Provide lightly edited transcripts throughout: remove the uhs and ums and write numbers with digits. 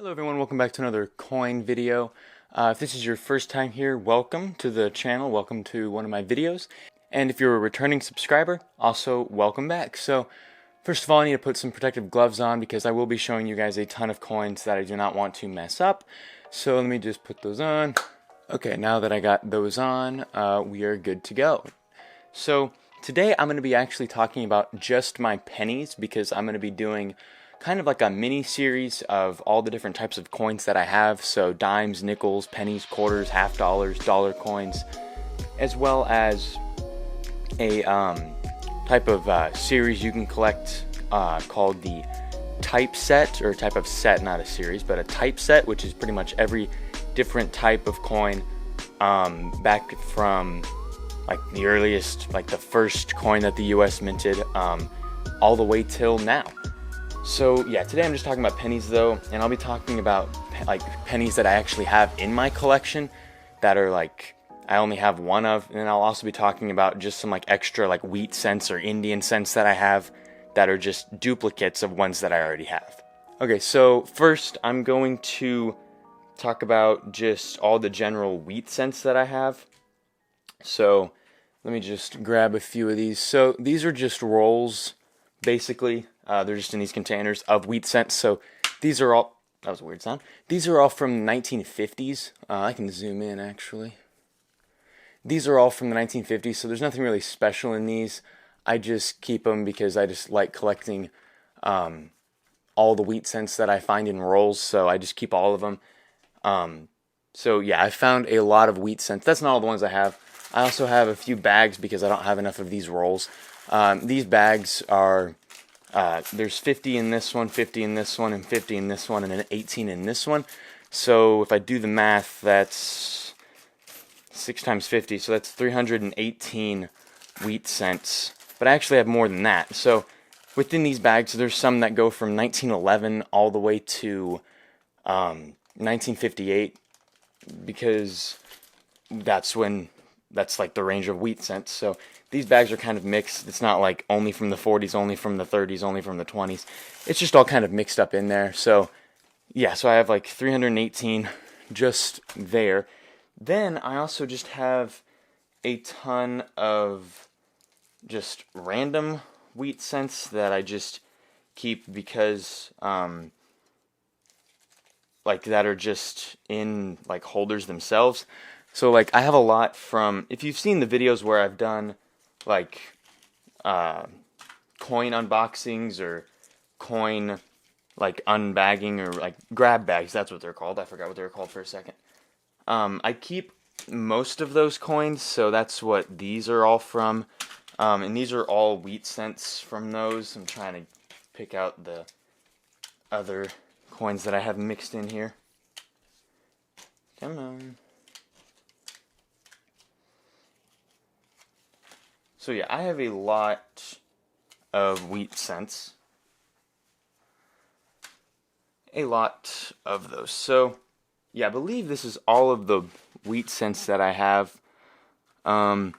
Hello everyone, welcome back to another coin video. If this is your first time here, welcome to the channel, welcome to one of my videos. And if you're a returning subscriber, also welcome back. So, first of all, I need to put some protective gloves on because I will be showing you guys a ton of coins that I do not want to mess up. So let me just put those on. Okay, now that I got those on, we are good to go. So, today I'm going to be actually talking about just my pennies because I'm going to be doing kind of like a mini series of all the different types of coins that I have. So dimes, nickels, pennies, quarters, half dollars, dollar coins, as well as a type of series you can collect called the type set, or type of set, not a series, but a type set, which is pretty much every different type of coin back from like the earliest, like the first coin that the US minted, all the way till now. So yeah, today I'm just talking about pennies though, and I'll be talking about like pennies that I actually have in my collection that are like I only have one of, and then I'll also be talking about just some like extra like wheat cents or Indian cents that I have that are just duplicates of ones that I already have. Okay, so first I'm going to talk about just all the general wheat cents that I have. So let me just grab a few of these. So these are just rolls, basically. They're just in these containers of wheat cents. So these are all, that was a weird sound. These are all from the 1950s. I can zoom in actually. These are all from the 1950s, so there's nothing really special in these. I just keep them because I just like collecting all the wheat cents that I find in rolls, so I just keep all of them. So yeah, I found a lot of wheat cents. That's not all the ones I have. I also have a few bags because I don't have enough of these rolls. These bags are, there's 50 in this one, 50 in this one, and 50 in this one, and then 18 in this one. So if I do the math, that's 6 times 50, so that's 318 wheat cents. But I actually have more than that. So within these bags, there's some that go from 1911 all the way to 1958, because that's like the range of wheat cents. So these bags are kind of mixed. It's not like only from the 40s, only from the 30s, only from the 20s. It's just all kind of mixed up in there. So yeah, so I have like 318 just there. Then I also just have a ton of just random wheat cents that I just keep because like that are just in like holders themselves. So like I have a lot from, if you've seen the videos where I've done like coin unboxings or coin like unbagging or like grab bags, that's what they're called. I forgot what they were called for a second. I keep most of those coins, so that's what these are all from. And these are all wheat cents from those. I'm trying to pick out the other coins that I have mixed in here. Come on. So yeah, I have a lot of wheat cents. A lot of those. So yeah, I believe this is all of the wheat cents that I have. You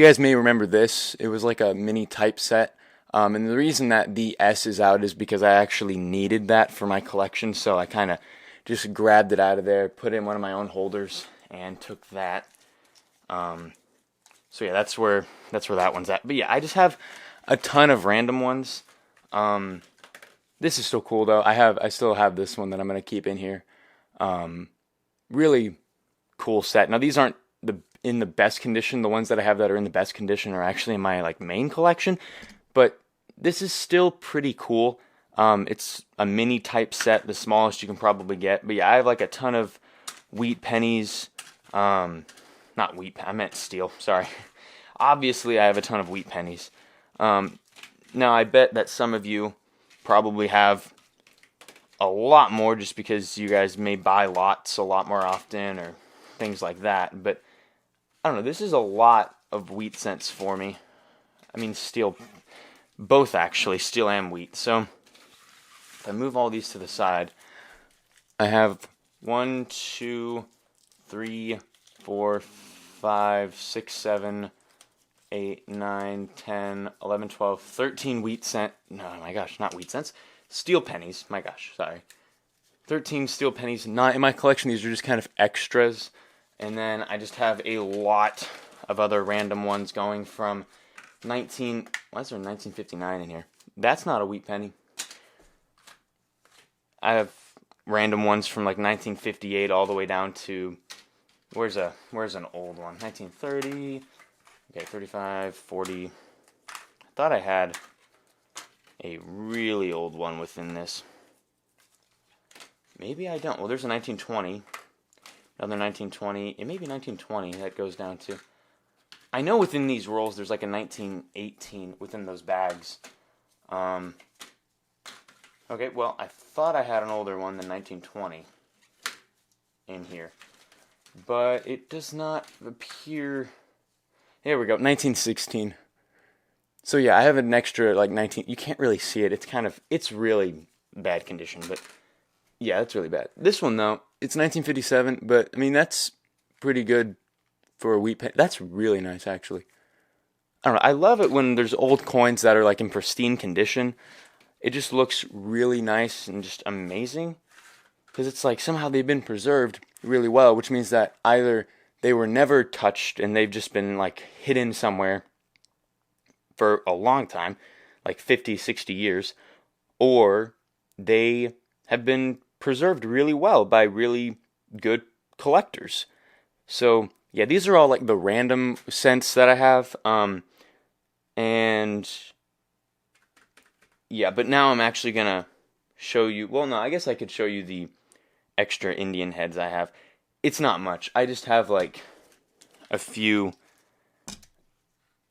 guys may remember this. It was like a mini type set. And the reason that the S is out is because I actually needed that for my collection. So I kind of just grabbed it out of there, put it in one of my own holders, and took that. So yeah, that's where that one's at. But yeah, I just have a ton of random ones. This is still cool though. I still have this one that I'm gonna keep in here. Really cool set. Now these aren't in the best condition. The ones that I have that are in the best condition are actually in my like main collection, but this is still pretty cool. It's a mini type set, the smallest you can probably get. But yeah, I have like a ton of wheat pennies. Not wheat, I meant steel, sorry. Obviously, I have a ton of wheat pennies. Now, I bet that some of you probably have a lot more just because you guys may buy lots a lot more often or things like that. But, I don't know, this is a lot of wheat cents for me. I mean, steel, both actually, steel and wheat. So, if I move all these to the side, I have 1, 2, 3, 4, 5, 6, 7, 8, 9, 10, 11, 12, 13 wheat cent. No, my gosh, not wheat cents. Steel pennies. My gosh, sorry. 13 steel pennies, not in my collection. These are just kind of extras. And then I just have a lot of other random ones going from why is there 1959 in here? That's not a wheat penny. I have random ones from like 1958 all the way down to, where's an old one? 1930, okay, 35, 40. I thought I had a really old one within this. Maybe I don't. Well, there's a 1920. Another 1920. It may be 1920 that goes down to. I know within these rolls there's like a 1918 within those bags. Okay, well, I thought I had an older one than 1920 in here. But it does not appear. There we go, 1916. So yeah, I have an extra like 19. You can't really see it. It's really bad condition, but yeah, it's really bad. This one though, it's 1957, but I mean that's pretty good for a wheat penny. That's really nice actually. I don't know. I love it when there's old coins that are like in pristine condition. It just looks really nice and just amazing because it's like somehow they've been preserved really well, which means that either they were never touched and they've just been like hidden somewhere for a long time, like 50, 60 years, or they have been preserved really well by really good collectors. So, yeah, these are all like the random cents that I have. And yeah, but now I'm actually going to show you, well, no, I guess I could show you the extra Indian heads I have. It's not much. I just have like a few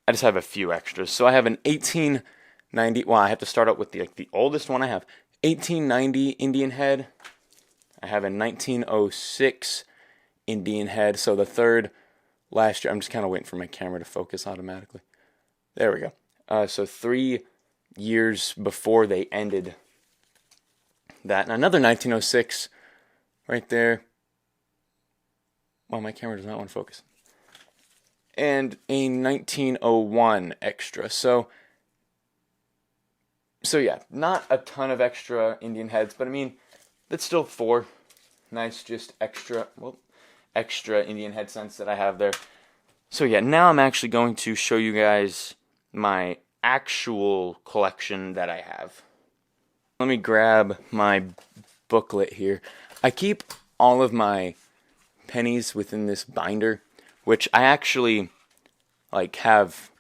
extras. So I have an 1890. Well, I have to start out with the oldest one I have. 1890 Indian head. I have a 1906 Indian head. So the third last year. I'm just kind of waiting for my camera to focus automatically. There we go. So 3 years before they ended that. And another 1906 right there. Well, my camera does not want to focus. And a 1901 extra. So yeah, not a ton of extra Indian heads, but I mean, that's still 4 nice, just extra Indian head cents that I have there. So yeah, now I'm actually going to show you guys my actual collection that I have. Let me grab my booklet here. I keep all of my pennies within this binder, which I actually have.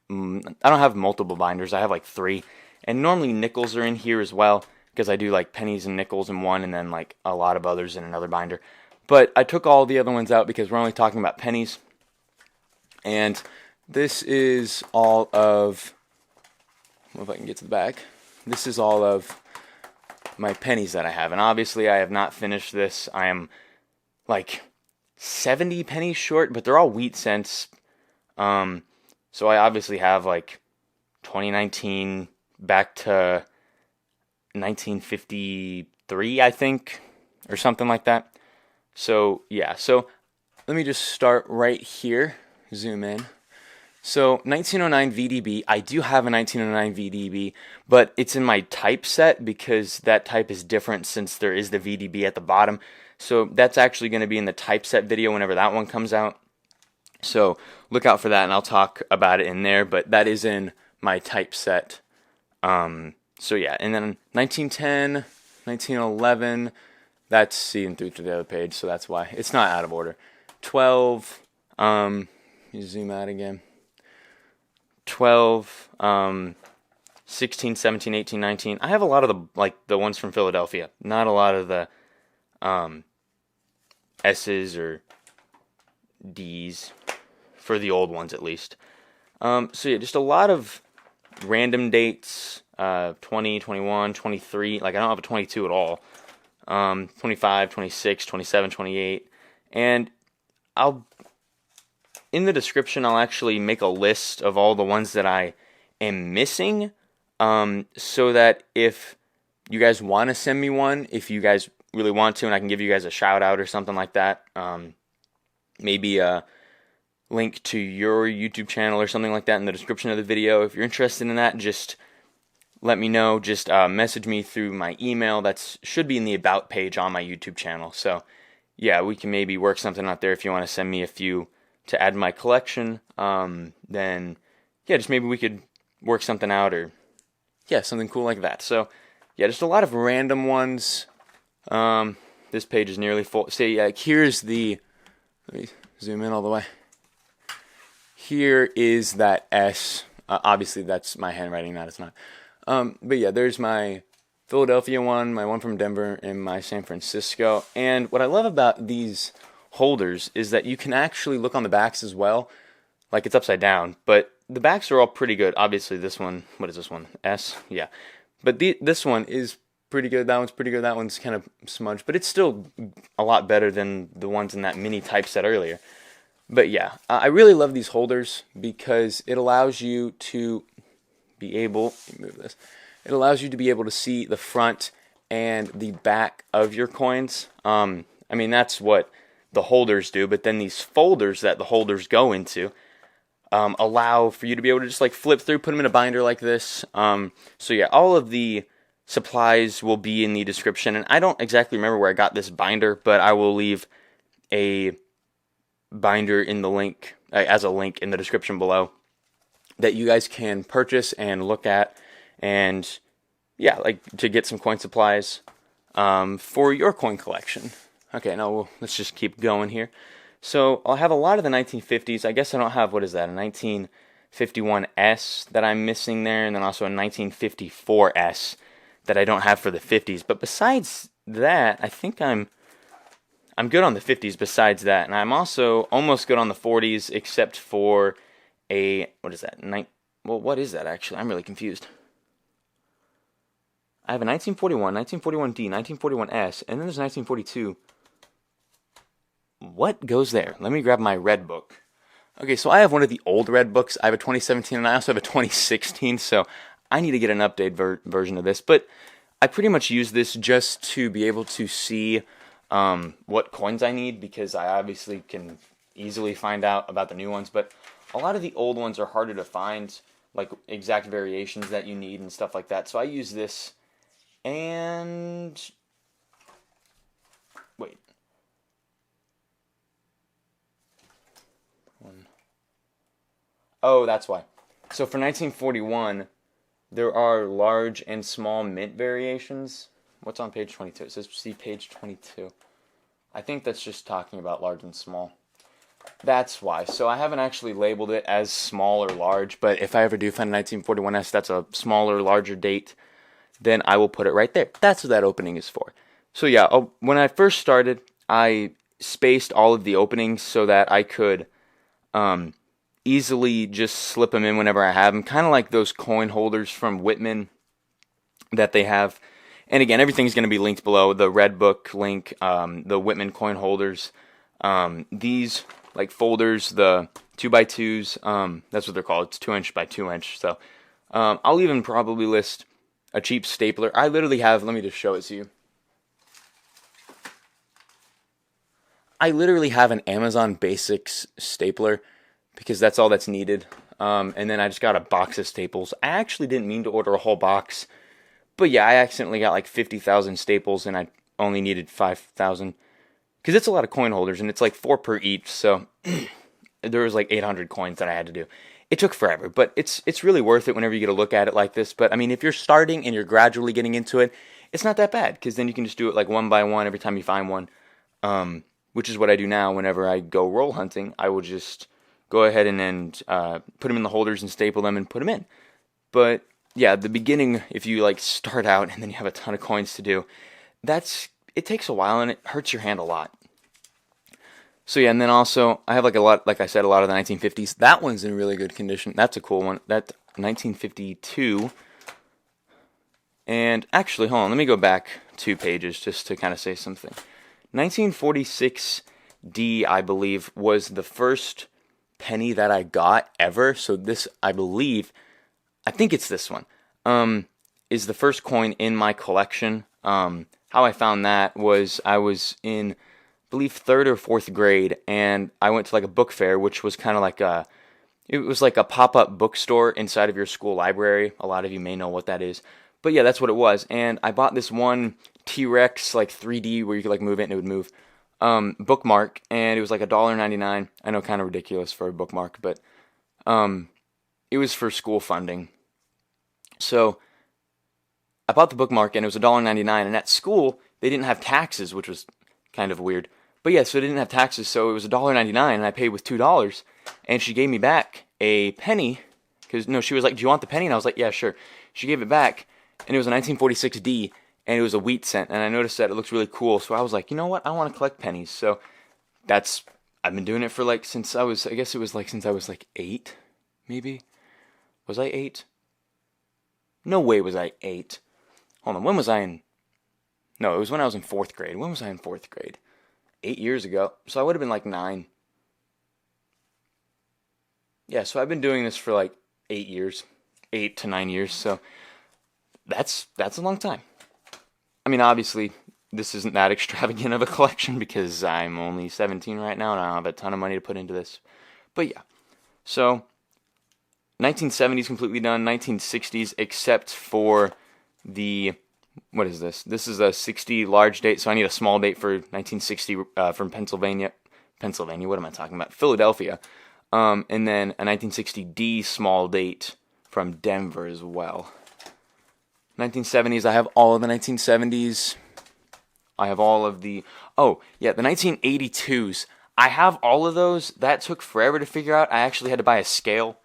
I don't have multiple binders. I have like 3, and normally nickels are in here as well because I do like pennies and nickels in one, and then like a lot of others in another binder. But I took all the other ones out because we're only talking about pennies, and this is all of. Well, if I can get to the back, this is all of my pennies that I have, and obviously I have not finished this. I am like 70 pennies short, but they're all wheat cents. So I obviously have like 2019 back to 1953, I think, or something like that. So yeah, so let me just start right here, zoom in. So 1909 VDB, I do have a 1909 VDB, but it's in my typeset because that type is different since there is the VDB at the bottom. So that's actually going to be in the typeset video whenever that one comes out. So look out for that, and I'll talk about it in there, but that is in my typeset. So yeah, and then 1910, 1911, that's seen through to the other page, so that's why. It's not out of order. 12, you zoom out again. 12, 16, 17, 18, 19. I have a lot of the ones from Philadelphia. Not a lot of the S's or D's for the old ones at least. So yeah, just a lot of random dates. 20, 21, 23. Like I don't have a 22 at all. 25, 26, 27, 28. And in the description, I'll actually make a list of all the ones that I am missing, so that if you guys want to send me one, if you guys really want to, and I can give you guys a shout out or something like that, maybe a link to your YouTube channel or something like that in the description of the video. If you're interested in that, just let me know. Just message me through my email. That should be in the About page on my YouTube channel. So, yeah, we can maybe work something out there if you want to send me a few to add to my collection. Then, yeah, just maybe we could work something out, or, yeah, something cool like that. So, yeah, just a lot of random ones. This page is nearly full. Say, here's the, let me zoom in all the way. Here is that S. Obviously, that's my handwriting, that it's not. But yeah, there's my Philadelphia one, my one from Denver, and my San Francisco. And what I love about these holders is that you can actually look on the backs as well. Like, it's upside down, but the backs are all pretty good. Obviously, this one, what is this one? S? Yeah. But this one is pretty good. That one's pretty good. That one's kind of smudged, but it's still a lot better than the ones in that mini typeset earlier. But yeah, I really love these holders because it allows you to be able, move this, it allows you to be able to see the front and the back of your coins. I mean, that's what the holders do, but then these folders that the holders go into allow for you to be able to just like flip through, put them in a binder like this. So yeah, all of the supplies will be in the description, and I don't exactly remember where I got this binder, but I will leave a binder in the link, as a link in the description below, that you guys can purchase and look at, and yeah, like to get some coin supplies for your coin collection. Okay, now let's just keep going here. So I'll have a lot of the 1950s. I guess I don't have, what is that, a 1951S that I'm missing there, and then also a 1954S that I don't have for the 50s. But besides that, I think I'm good on the 50s besides that. And I'm also almost good on the 40s, except for a, what is that? Well, what is that actually? I'm really confused. I have a 1941, 1941D, 1941S, and then there's 1942. What goes there? Let me grab my red book. Okay, so I have one of the old red books. I have a 2017, and I also have a 2016, so I need to get an updated version of this. But I pretty much use this just to be able to see what coins I need, because I obviously can easily find out about the new ones, but a lot of the old ones are harder to find, like exact variations that you need and stuff like that. So I use this, and wait. Oh, that's why. So for 1941, there are large and small mint variations. What's on page 22? It says see page 22. I think that's just talking about large and small. That's why. So I haven't actually labeled it as small or large, but if I ever do find a 1941S that's a smaller, larger date, then I will put it right there. That's what that opening is for. So yeah, when I first started, I spaced all of the openings so that I could easily just slip them in whenever I have them, kind of like those coin holders from Whitman that they have. And again, everything's going to be linked below. The red book link, the Whitman coin holders, these like folders, the 2x2s, that's what they're called. It's 2" by 2". So I'll even probably list a cheap stapler. I literally have, let me just show it to you. I literally have an Amazon Basics stapler because that's all that's needed. And then I just got a box of staples. I actually didn't mean to order a whole box. But yeah, I accidentally got like 50,000 staples, and I only needed 5,000. Because it's a lot of coin holders, and it's like 4 per each, so there was like 800 coins that I had to do. It took forever, but it's really worth it whenever you get a look at it like this. But I mean, if you're starting and you're gradually getting into it, it's not that bad, because then you can just do it like one by one every time you find one, which is what I do now whenever I go roll hunting. I will just go ahead and put them in the holders and staple them and put them in. But yeah, the beginning, if you like start out and then you have a ton of coins to do, it takes a while and it hurts your hand a lot. So yeah, and then also I have like a lot, like I said, a lot of the 1950s. That one's in really good condition. That's a cool one. That's 1952. And actually, hold on, let me go back 2 pages just to kind of say something. 1946D, I believe, was the first penny that I got ever. So this, I think it's this one, is the first coin in my collection. How I found that was I was in, I believe, 3rd or 4th grade, and I went to like a book fair, which was kind of like a it was like a pop-up bookstore inside of your school library. A lot of you may know what that is. But yeah, that's what it was. And I bought this one T-Rex like 3D where you could like move it and it would move bookmark, and it was like $1.99. I know, kind of ridiculous for a bookmark, but it was for school funding. So I bought the bookmark and it was $1.99, and at school they didn't have taxes, which was kind of weird. But yeah, so they didn't have taxes, so it was $1.99, and I paid with $2, and she gave me back a penny, because, no, she was like, do you want the penny? And I was like, yeah, sure. She gave it back, and it was a 1946D, and it was a wheat cent, and I noticed that it looks really cool, so I was like, you know what, I want to collect pennies. So I've been doing it for like, since I was, I guess it was like since I was like 8, maybe? Was I 8? No way was I 8. Hold on, when was I in? No, it was when I was in 4th grade. When was I in 4th grade? 8 years ago. So I would have been like 9. Yeah, so I've been doing this for like 8 years. 8 to 9 years, so that's a long time. I mean, obviously, this isn't that extravagant of a collection because I'm only 17 right now and I don't have a ton of money to put into this. But yeah, so 1970s completely done, 1960s except for the, what is this? This is a 60 large date, so I need a small date for 1960 from Pennsylvania, what am I talking about? Philadelphia. And then a 1960D small date from Denver as well. 1970s, I have all of the 1970s. I have all of the, oh, yeah, the 1982s. I have all of those. That took forever to figure out. I actually had to buy a scale.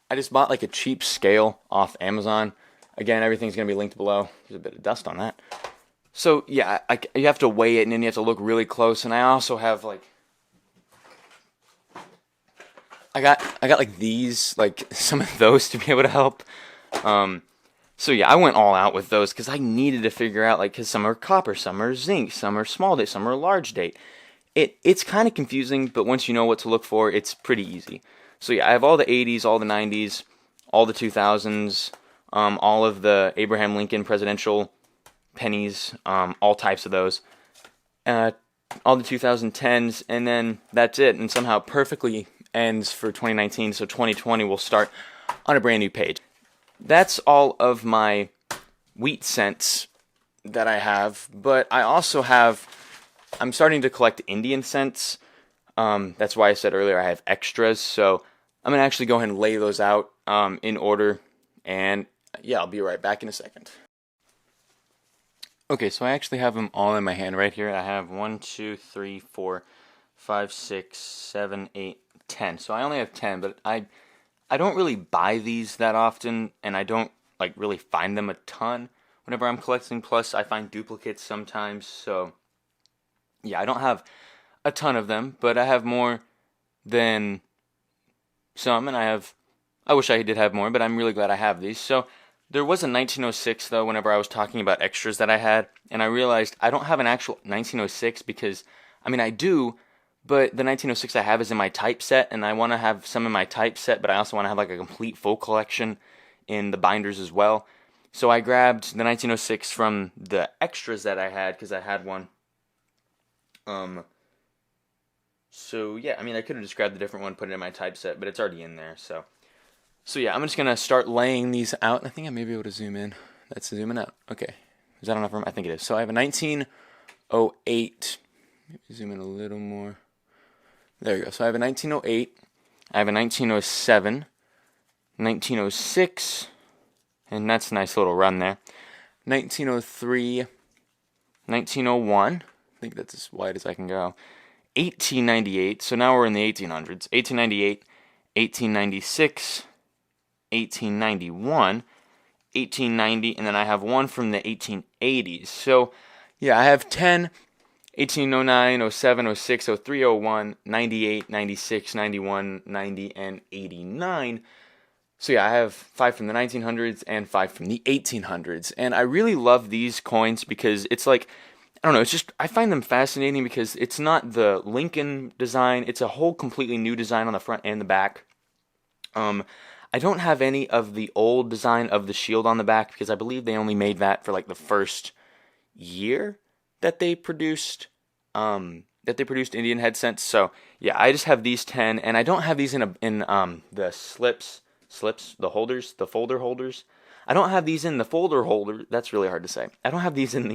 I just bought like a cheap scale off Amazon. Again, everything's going to be linked below. There's a bit of dust on that. So, yeah, you have to weigh it, and then you have to look really close. And I also have, like, I got like these, like some of those to be able to help. So yeah, I went all out with those because I needed to figure out, like, because some are copper, some are zinc, some are small date, some are large date. It's kind of confusing, but once you know what to look for, it's pretty easy. So yeah, I have all the 80s, all the 90s, all the 2000s, all of the Abraham Lincoln presidential pennies, all types of those, all the 2010s, and then that's it. And somehow perfectly ends for 2019, so 2020 will start on a brand new page. That's all of my wheat cents that I have, but I also have, I'm starting to collect Indian cents. That's why I said earlier I have extras, so I'm going to actually go ahead and lay those out in order, and yeah, I'll be right back in a second. Okay, so I actually have them all in my hand right here. I have 1, 2, 3, 4, 5, 6, 7, 8, 10. So I only have 10, but I don't really buy these that often, and I don't like really find them a ton whenever I'm collecting. Plus, I find duplicates sometimes. So yeah, I don't have a ton of them, but I have more than some, and I wish I did have more, but I'm really glad I have these. So there was a 1906 though whenever I was talking about extras that I had, and I realized I don't have an actual 1906 because, I mean, I do, but the 1906 I have is in my typeset, and I want to have some in my typeset, but I also want to have like a complete full collection in the binders as well. So I grabbed the 1906 from the extras that I had, because I had one. So yeah, I mean, I could have just grabbed the different one, put it in my typeset, but it's already in there, so yeah, I'm just going to start laying these out. I think I may be able to zoom in. That's zooming out. Okay. Is that enough room? I think it is. So I have a 1908. Maybe zoom in a little more. There we go. So I have a 1908. I have a 1907. 1906. And that's a nice little run there. 1903. 1901. I think that's as wide as I can go. 1898. So now we're in the 1800s. 1898. 1896. 1891, 1890, and then I have one from the 1880s. So, yeah, I have 10, 1809, 07, 06, 03, 01, 98, 96, 91, 90, and 89. So, yeah, I have 5 from the 1900s and 5 from the 1800s. And I really love these coins because it's like, I don't know, it's just, I find them fascinating because it's not the Lincoln design, it's a whole completely new design on the front and the back. I don't have any of the old design of the shield on the back because I believe they only made that for like the first year that they produced that they produced, Indian head cents. So yeah, I just have these 10, and I don't have these in the slips, the holders, the folder holders. I don't have these in the folder holder. That's really hard to say. I don't have these in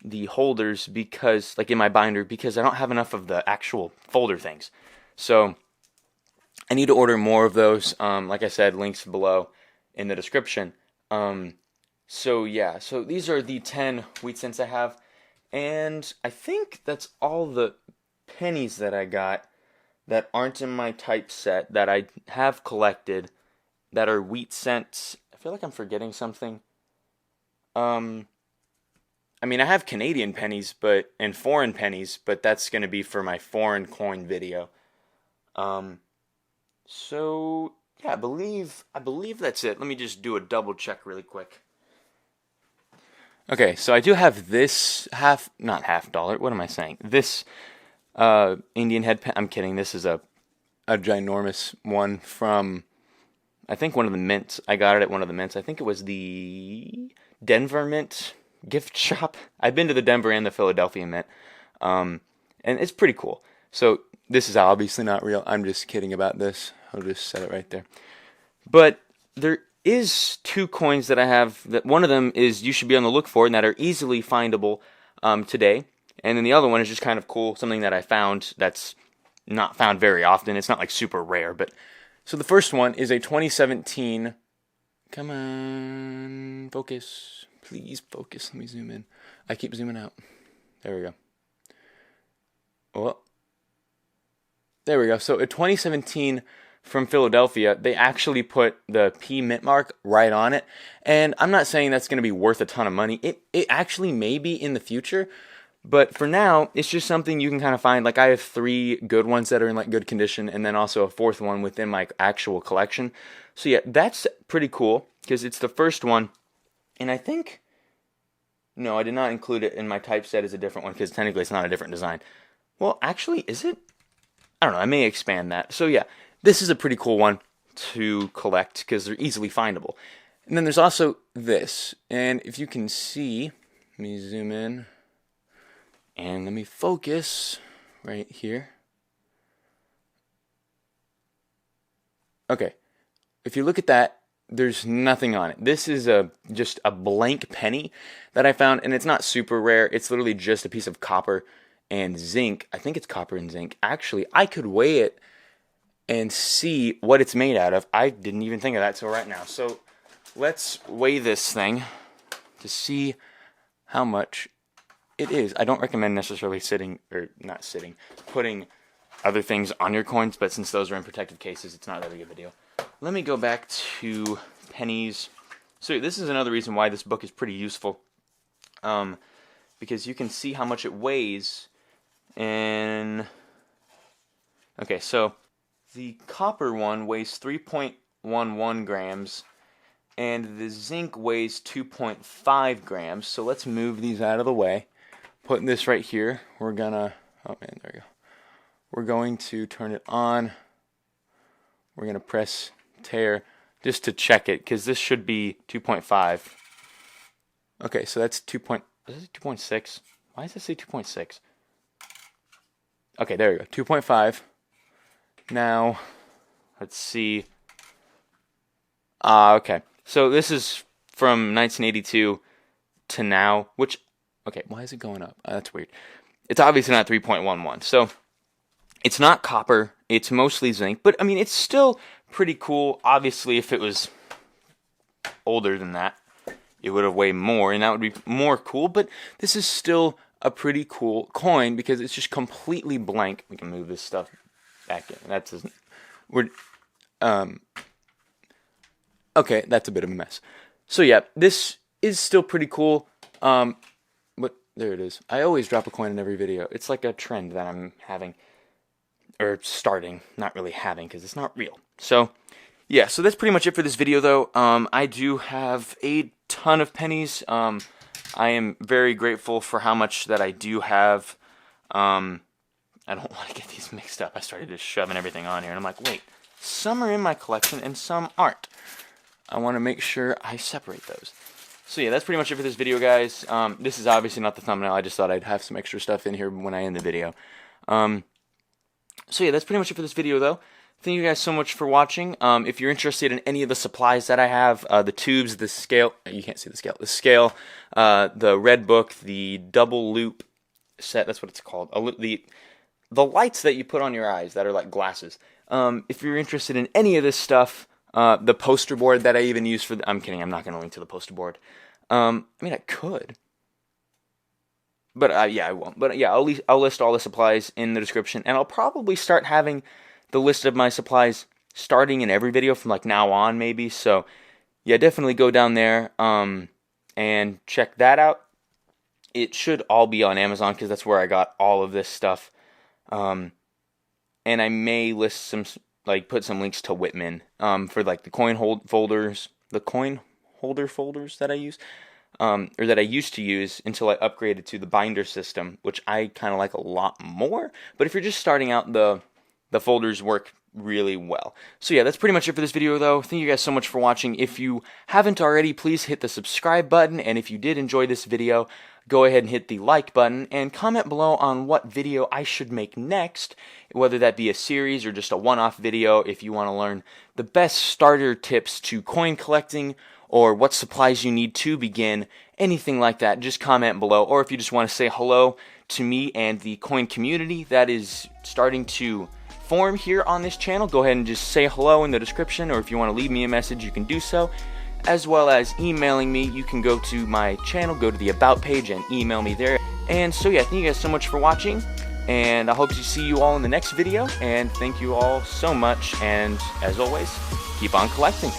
the holders because, like in my binder, because I don't have enough of the actual folder things. So I need to order more of those. Like I said, links below in the description. So yeah, so these are the 10 wheat cents I have, and I think that's all the pennies that I got that aren't in my typeset that I have collected that are wheat cents. I feel like I'm forgetting something. I mean, I have Canadian pennies, and foreign pennies, but that's going to be for my foreign coin video. So yeah, I believe that's it. Let me just do a double check really quick. Okay, so I do have this not half dollar. What am I saying? This Indian head pen. I'm kidding. This is a ginormous one from, I think, one of the mints. I got it at one of the mints. I think it was the Denver Mint gift shop. I've been to the Denver and the Philadelphia Mint, and it's pretty cool. So this is obviously not real. I'm just kidding about this. I'll just set it right there. But there is 2 coins that I have. That one of them is you should be on the look for, and that are easily findable today. And then the other one is just kind of cool, something that I found that's not found very often. It's not like super rare, but so the first one is a 2017. Come on, focus. Please focus. Let me zoom in. I keep zooming out. There we go. Oh. There we go. So a 2017 from Philadelphia, they actually put the P mint mark right on it. And I'm not saying that's going to be worth a ton of money. It actually may be in the future. But for now, it's just something you can kind of find. Like I have 3 good ones that are in like good condition, and then also a 4th one within my actual collection. So yeah, that's pretty cool because it's the first one. And I think, no, I did not include it in my typeset as a different one because technically it's not a different design. Well, actually, is it? I don't know. I may expand that. So yeah, this is a pretty cool one to collect because they're easily findable. And then there's also this. And if you can see, let me zoom in. And let me focus right here. Okay. If you look at that, there's nothing on it. This is just a blank penny that I found, and it's not super rare. It's literally just a piece of copper and zinc. I think it's copper and zinc. Actually, I could weigh it and see what it's made out of. I didn't even think of that till right now. So let's weigh this thing to see how much it is. I don't recommend necessarily putting other things on your coins, but since those are in protective cases, it's not that big of a deal. Let me go back to pennies. So this is another reason why this book is pretty useful, because you can see how much it weighs. And okay, so the copper one weighs 3.11 grams, and the zinc weighs 2.5 grams. So let's move these out of the way. Putting this right here, we're gonna, oh man, there we go. We're going to turn it on. We're gonna press tear just to check it, because this should be 2.5. Okay, so that's 2.6. Why does it say 2.6? Okay, there we go, 2.5. Now, let's see. Okay, so this is from 1982 to now, which, okay, why is it going up? That's weird. It's obviously not 3.11, so it's not copper, it's mostly zinc, but I mean, it's still pretty cool. Obviously, if it was older than that, it would have weighed more, and that would be more cool, but this is still a pretty cool coin because it's just completely blank. We can move this stuff back in. That doesn't, okay, that's a bit of a mess. So yeah, this is still pretty cool. But there it is. I always drop a coin in every video. It's like a trend that I'm having, or starting, not really having, because it's not real. So yeah, so that's pretty much it for this video, though. I do have a ton of pennies. I am very grateful for how much that I do have. I don't want to get these mixed up. I started just shoving everything on here, and I'm like, wait, some are in my collection and some aren't. I want to make sure I separate those. So yeah, that's pretty much it for this video, guys. This is obviously not the thumbnail. I just thought I'd have some extra stuff in here when I end the video. So yeah, that's pretty much it for this video, though. Thank you guys so much for watching. If you're interested in any of the supplies that I have, the tubes, the scale, you can't see the scale, the red book, the double loop set, that's what it's called, the lights that you put on your eyes that are like glasses. If you're interested in any of this stuff, the poster board that I even use for I'm kidding, I'm not going to link to the poster board. I mean, I could. But yeah, I won't. But yeah, I'll list all the supplies in the description, and I'll probably start having the list of my supplies starting in every video from like now on, maybe. So yeah, definitely go down there and check that out. It should all be on Amazon because that's where I got all of this stuff. And I may list some, like, put some links to Whitman for like the coin holder folders that I use. Or that I used to use until I upgraded to the binder system, which I kind of like a lot more. But if you're just starting out, the folders work really well. So yeah, that's pretty much it for this video, though. Thank you guys so much for watching. If you haven't already, please hit the subscribe button, and if you did enjoy this video, go ahead and hit the like button, and comment below on what video I should make next, whether that be a series or just a one-off video. If you want to learn the best starter tips to coin collecting, or what supplies you need to begin, anything like that, just comment below. Or if you just want to say hello to me and the coin community that is starting to form here on this channel, go ahead and just say hello in the description, or if you want to leave me a message, you can do so. As well as emailing me, you can go to my channel, go to the About page, and email me there. And so yeah, thank you guys so much for watching, and I hope to see you all in the next video, and thank you all so much, and as always, keep on collecting.